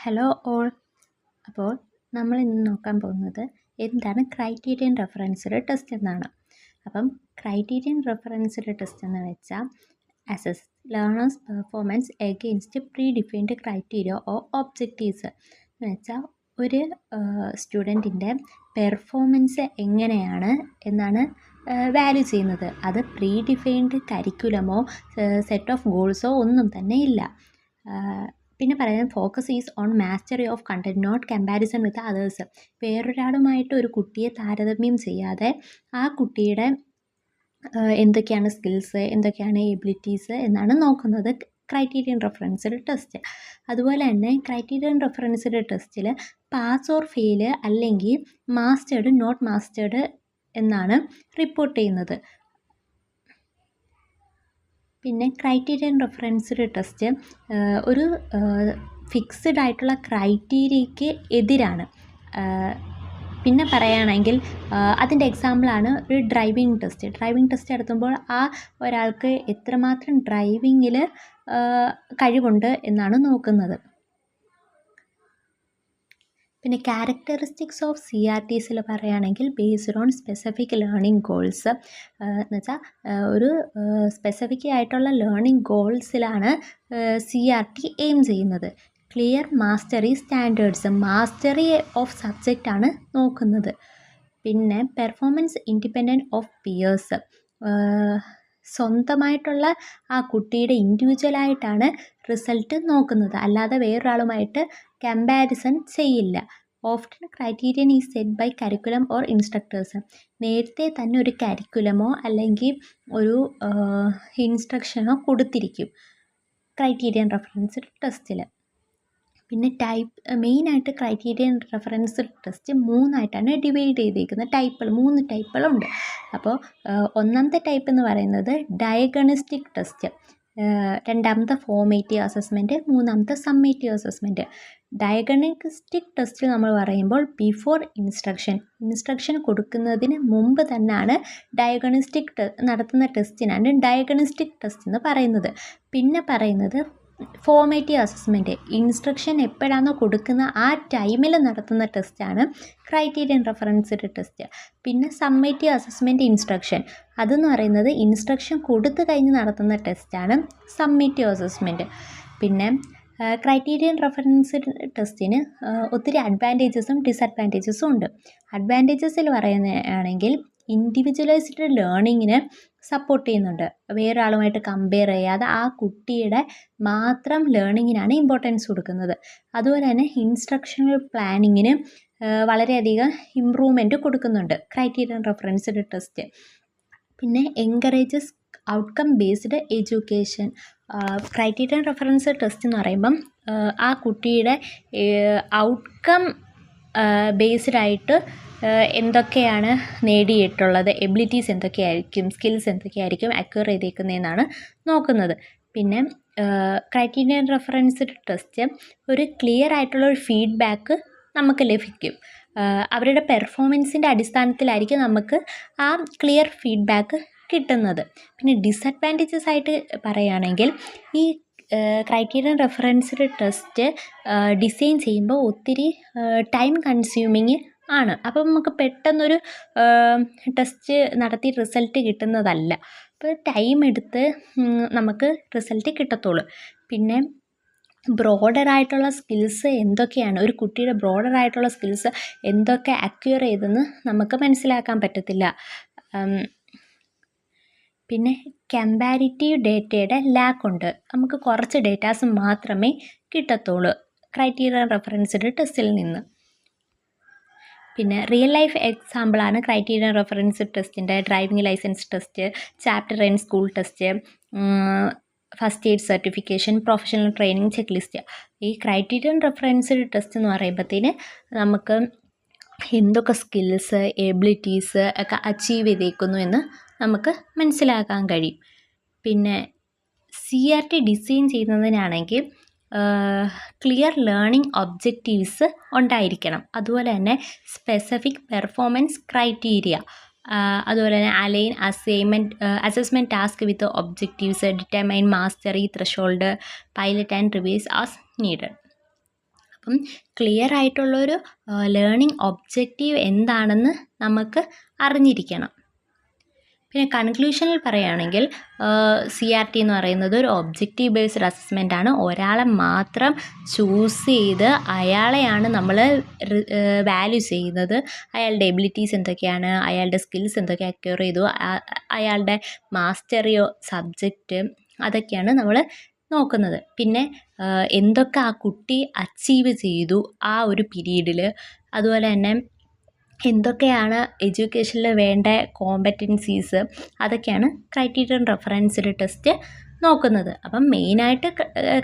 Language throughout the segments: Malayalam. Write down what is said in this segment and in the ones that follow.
Hello all. അപ്പോൾ നമ്മൾ ഇന്ന് നോക്കാൻ പോകുന്നത് എന്താണ് ക്രൈറ്റീരിയൻ റെഫറൻസ്ഡ് ടെസ്റ്റ് എന്നാണ്. അപ്പം ക്രൈറ്റീരിയൻ റെഫറൻസ്ഡ് ടെസ്റ്റ് എന്ന് വെച്ചാൽ assess learners performance against pre defined criteria or objectives എന്ന് വെച്ചാൽ ഒരു സ്റ്റുഡൻറ്റിൻ്റെ പെർഫോമൻസ് എങ്ങനെയാണ് എന്നാണ് വാല്യൂ ചെയ്യുന്നത്. അത് പ്രീ ഡിഫൈൻഡ് കരിക്കുലമോ സെറ്റ് ഓഫ് ഗോൾസോ ഒന്നും തന്നെ ഇല്ല. പിന്നെ പറയുന്നത് focus is on mastery of content, not comparison with others. വേറൊരാളുമായിട്ട് ഒരു കുട്ടിയെ താരതമ്യം ചെയ്യാതെ ആ കുട്ടിയുടെ എന്തൊക്കെയാണ് സ്കിൽസ്, എന്തൊക്കെയാണ് എബിലിറ്റീസ് എന്നാണ് നോക്കുന്നത് ക്രൈറ്റീരിയൻ റെഫറൻസ്ഡ് ടെസ്റ്റ്. അതുപോലെ തന്നെ ക്രൈറ്റീരിയൻ റെഫറൻസ്ഡ് ടെസ്റ്റിൽ പാസ് ഓർ ഫെയിൽ അല്ലെങ്കിൽ മാസ്റ്റേർഡ് നോട്ട് മാസ്റ്റേർഡ് എന്നാണ് റിപ്പോർട്ട് ചെയ്യുന്നത്. പിന്നെ ക്രൈറ്റീരിയൻ റെഫറൻസ്ഡ് ടെസ്റ്റ് ഒരു ഫിക്സ്ഡ് ആയിട്ടുള്ള ക്രൈറ്റീരിയയ്ക്ക് എതിരാണ്. പിന്നെ പറയുകയാണെങ്കിൽ അതിൻ്റെ എക്സാമ്പിളാണ് ഒരു ഡ്രൈവിംഗ് ടെസ്റ്റ്. ഡ്രൈവിംഗ് ടെസ്റ്റ് നടത്തുമ്പോൾ ആ ഒരാൾക്ക് എത്രമാത്രം ഡ്രൈവിങ്ങിൽ കഴിവുണ്ട് എന്നാണ് നോക്കുന്നത്. പിന്നെ ക്യാരക്ടറിസ്റ്റിക്സ് ഓഫ് CRTസിൽ പറയുകയാണെങ്കിൽ based on specific learning goals എന്ന് വെച്ചാൽ ഒരു സ്പെസിഫിക് ആയിട്ടുള്ള ലേണിംഗ് ഗോൾസിലാണ് CRT എയിം ചെയ്യുന്നത്. Clear mastery standards, mastery of സബ്ജക്റ്റാണ് നോക്കുന്നത്. പിന്നെ പെർഫോമൻസ് ഇൻഡിപെൻഡൻറ്റ് ഓഫ് പിയേഴ്സ്, സ്വന്തമായിട്ടുള്ള ആ കുട്ടിയുടെ ഇൻഡിവിജ്വലായിട്ടാണ് റിസൾട്ട് നോക്കുന്നത്, അല്ലാതെ വേറൊരാളുമായിട്ട് കമ്പാരിസൺ ചെയ്യില്ല. Often criterion is set by curriculum or instructors. നേരത്തെ തന്നെ ഒരു കരിക്കുലമോ അല്ലെങ്കിൽ ഒരു ഇൻസ്ട്രക്ഷനോ കൊടുത്തിരിക്കും ക്രൈറ്റീരിയൻ റെഫറൻസ്ഡ് ടെസ്റ്റിൽ. പിന്നെ മെയിനായിട്ട് ക്രൈറ്റീരിയൻ റെഫറൻസ് ടെസ്റ്റ് 3ആയിട്ടാണ് ഡിവൈഡ് ചെയ്തിരിക്കുന്നത്. 3 ടൈപ്പുകളുണ്ട്. അപ്പോൾ ഒന്നാമത്തെ ടൈപ്പ് എന്ന് പറയുന്നത് ഡയഗണിസ്റ്റിക് ടെസ്റ്റ്, രണ്ടാമത്തെ ഫോർമേറ്റീവ് അസസ്മെൻറ്റ്, മൂന്നാമത്തെ സമ്മേറ്റീവ് അസസ്മെൻറ്റ്. ഡയഗണിസ്റ്റിക് ടെസ്റ്റ് നമ്മൾ പറയുമ്പോൾ ബിഫോർ ഇൻസ്ട്രക്ഷൻ കൊടുക്കുന്നതിന് മുമ്പ് തന്നെയാണ് ഡയഗണിസ്റ്റിക് നടത്തുന്ന ടെസ്റ്റിനാണ് ഡയഗണിസ്റ്റിക് ടെസ്റ്റ് എന്ന് പറയുന്നത്. പിന്നെ പറയുന്നത് ഫോർമേറ്റീവ് അസസ്മെൻറ്റ്, ഇൻസ്ട്രക്ഷൻ എപ്പോഴാണോ കൊടുക്കുന്ന ആ ടൈമിൽ നടത്തുന്ന ടെസ്റ്റാണ് ക്രൈറ്റീരിയൻ റെഫറൻസ്ഡ് ടെസ്റ്റ്. പിന്നെ സമ്മേറ്റീവ് അസസ്മെൻറ്റ് ഇൻസ്ട്രക്ഷൻ, അതെന്ന് പറയുന്നത് ഇൻസ്ട്രക്ഷൻ കൊടുത്തു കഴിഞ്ഞ് നടത്തുന്ന ടെസ്റ്റാണ് സമ്മേറ്റീവ് അസസ്മെൻറ്റ്. പിന്നെ ക്രൈറ്റീരിയൻ റെഫറൻസ്ഡ് ടെസ്റ്റിന് ഒത്തിരി അഡ്വാൻറ്റേജസും ഡിസഡ്വാൻറ്റേജസും ഉണ്ട്. അഡ്വാൻറ്റേജസിൽ പറയുകയാണെങ്കിൽ ഇൻഡിവിജ്വലൈസ്ഡ് ലേണിങ്ങിന് സപ്പോർട്ട് ചെയ്യുന്നുണ്ട്. വേറൊരാളുമായിട്ട് കമ്പയർ ചെയ്യാതെ ആ കുട്ടിയുടെ മാത്രം ലേണിങ്ങിനാണ് ഇമ്പോർട്ടൻസ് കൊടുക്കുന്നത്. അതുപോലെ തന്നെ ഇൻസ്ട്രക്ഷണൽ പ്ലാനിങ്ങിന് വളരെയധികം ഇമ്പ്രൂവ്മെൻറ്റ് കൊടുക്കുന്നുണ്ട് ക്രൈറ്റീരിയൻ റെഫറൻസ്ഡ് ടെസ്റ്റ്. പിന്നെ encourages outcome based education. Criterion reference test എന്ന് പറയുമ്പം ആ കുട്ടിയുടെ ഔട്ട്കം ബേസ്ഡ് ആയിട്ട് എന്തൊക്കെയാണ് നേടിയിട്ടുള്ളത്, എബിലിറ്റീസ് എന്തൊക്കെയായിരിക്കും, സ്കിൽസ് എന്തൊക്കെയായിരിക്കും അക്വയർ ചെയ്തേക്കുന്നതെന്നാണ് നോക്കുന്നത്. പിന്നെ ക്രൈറ്റീരിയൻ റെഫറൻസ്ഡ് ടെസ്റ്റ് ഒരു ക്ലിയർ ആയിട്ടുള്ള ഒരു ഫീഡ്ബാക്ക് നമുക്ക് ലഭിക്കും. അവരുടെ പെർഫോമൻസിൻ്റെ അടിസ്ഥാനത്തിലായിരിക്കും നമുക്ക് ആ ക്ലിയർ ഫീഡ്ബാക്ക് കിട്ടുന്നത്. പിന്നെ ഡിസഡ്വാൻറ്റേജസ് ആയിട്ട് പറയുകയാണെങ്കിൽ ഈ ക്രൈറ്റീരിയൻ റെഫറൻസ്ഡ് ടെസ്റ്റ് ഡിസൈൻ ചെയ്യുമ്പോൾ ഒത്തിരി ടൈം കൺസ്യൂമിങ് ആണ്. അപ്പം നമുക്ക് പെട്ടെന്നൊരു ടെസ്റ്റ് നടത്തി റിസൾട്ട് കിട്ടുന്നതല്ല. അപ്പോൾ ടൈം എടുത്ത് നമുക്ക് റിസൾട്ട് കിട്ടത്തുള്ളൂ. പിന്നെ ബ്രോഡറായിട്ടുള്ള സ്കിൽസ് എന്തൊക്കെയാണ്, ഒരു കുട്ടിയുടെ ബ്രോഡറായിട്ടുള്ള സ്കിൽസ് എന്തൊക്കെ അക്വയർ ചെയ്തെന്ന് നമുക്ക് മനസ്സിലാക്കാൻ പറ്റത്തില്ല. പിന്നെ കമ്പാരിറ്റീവ് ഡേറ്റയുടെ ലാക്കുണ്ട്. നമുക്ക് കുറച്ച് ഡേറ്റാസ് മാത്രമേ കിട്ടത്തുള്ളൂ ക്രൈറ്റീരിയൻ റെഫറൻസ്ഡ് ടെസ്റ്റിൽ നിന്ന്. പിന്നെ റിയൽ ലൈഫ് എക്സാമ്പിളാണ് ക്രൈറ്റീരിയൻ റെഫറൻസ് ടെസ്റ്റിൻ്റെ driving licence test, chapter 9 school test, first aid certification, professional training check list. ഈ ക്രൈറ്റീരിയൻ റെഫറൻസ്ഡ് ടെസ്റ്റ് എന്ന് പറയുമ്പോഴത്തേന് നമുക്ക് എന്തൊക്കെ സ്കിൽസ്, എബിലിറ്റീസ് ഒക്കെ അച്ചീവ് ചെയ്തേക്കുന്നു എന്ന് നമുക്ക് മനസ്സിലാക്കാൻ കഴിയും. പിന്നെ CRT ഡിസൈൻ ചെയ്യുന്നതിനാണെങ്കിൽ ക്ലിയർ ലേണിംഗ് ഒബ്ജക്റ്റീവ്സ് ഉണ്ടായിരിക്കണം. അതുപോലെ തന്നെ സ്പെസിഫിക് പെർഫോമൻസ് ക്രൈറ്റീരിയ, അതുപോലെ തന്നെ align assessment task with objectives, determine mastery threshold, pilot and revise as needed. അപ്പം ക്ലിയർ ആയിട്ടുള്ളൊരു ലേണിംഗ് ഒബ്ജക്റ്റീവ് എന്താണെന്ന് നമുക്ക് അറിഞ്ഞിരിക്കണം. പിന്നെ കൺക്ലൂഷനിൽ പറയുകയാണെങ്കിൽ CRT എന്ന് പറയുന്നത് ഒരു ഒബ്ജക്റ്റീവ് ബേസ്ഡ് അസസ്മെൻ്റ് ആണ്. ഒരാളെ മാത്രം ചൂസ് ചെയ്ത് അയാളെയാണ് നമ്മൾ വാല്യൂ ചെയ്യുന്നത്. അയാളുടെ എബിലിറ്റീസ് എന്തൊക്കെയാണ്, അയാളുടെ സ്കിൽസ് എന്തൊക്കെ അക്വയർ ചെയ്തു, അയാളുടെ മാസ്റ്ററിയോ സബ്ജക്റ്റ്, അതൊക്കെയാണ് നമ്മൾ നോക്കുന്നത്. പിന്നെ എന്തൊക്കെ ആ കുട്ടി അച്ചീവ് ചെയ്തു ആ ഒരു പീരീഡിൽ, അതുപോലെ തന്നെ എന്തൊക്കെയാണ് എഡ്യൂക്കേഷനിൽ വേണ്ട കോമ്പറ്റൻസീസ്, അതൊക്കെയാണ് ക്രൈറ്റീരിയൻ റെഫറൻസ്ഡ് ടെസ്റ്റ് നോക്കുന്നത്. അപ്പം മെയിനായിട്ട്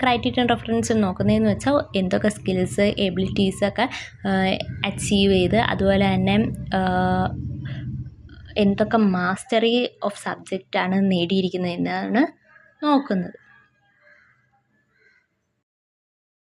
ക്രൈറ്റീരിയൻ റെഫറൻസ് നോക്കുന്നതെന്ന് വെച്ചാൽ എന്തൊക്കെ സ്കിൽസ് എബിലിറ്റീസൊക്കെ അച്ചീവ് ചെയ്ത്, അതുപോലെ തന്നെ എന്തൊക്കെ മാസ്റ്ററി ഓഫ് സബ്ജക്റ്റാണ് നേടിയിരിക്കുന്നതെന്നാണ് നോക്കുന്നത്.